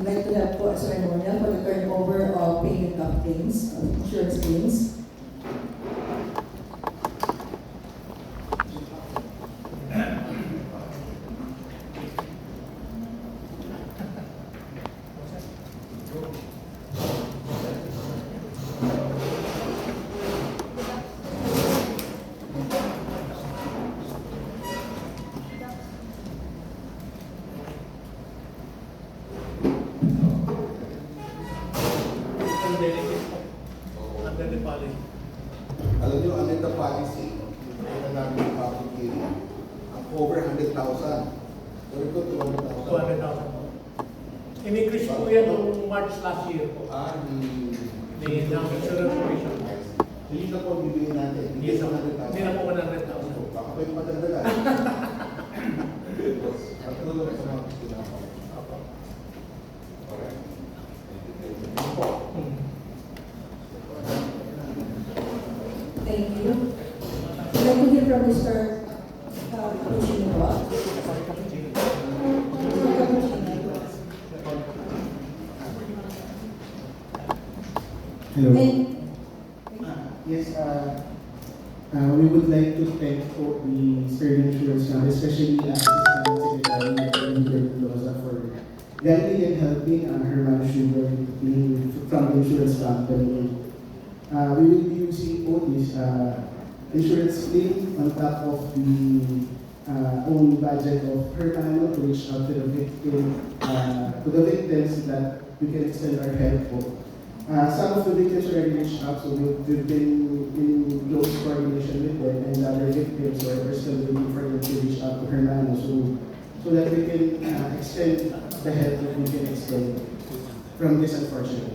like to have po a ceremonial for the turnover of payment of claims, of insurance claims. Under the policy. Alam nyo, under the policy, kaya na namin yung public hearing, ang over 100,000. Pero ito, 200,000. 200,000. In-increase po yan noong March last year po. Ng Insurance Commission. Hindi na po bibigyan natin. Yes, Hindi sir. na 100,000. Hindi na po 100,000. Baka pa yung madagdagan. At tulong sa mga kailangan. Alright. Thank you. I'd like to hear from Mr. Cappuccino. Mr. Cappuccino. Hello. And Yes, we would like to thank for the Sterling Insurance Company, especially Assistant Secretary Mendoza for guiding and helping Herman Sugar from the insurance company. We will be using Otis insurance claim on top of the own budget of Herman to reach out to the victim, to the victims that we can extend our help for. Some of the victims already reached out, so we've been in close coordination with them, and other victims are still waiting for them to reach out to Hermano, so that we can extend the help that we can extend from this unfortunate.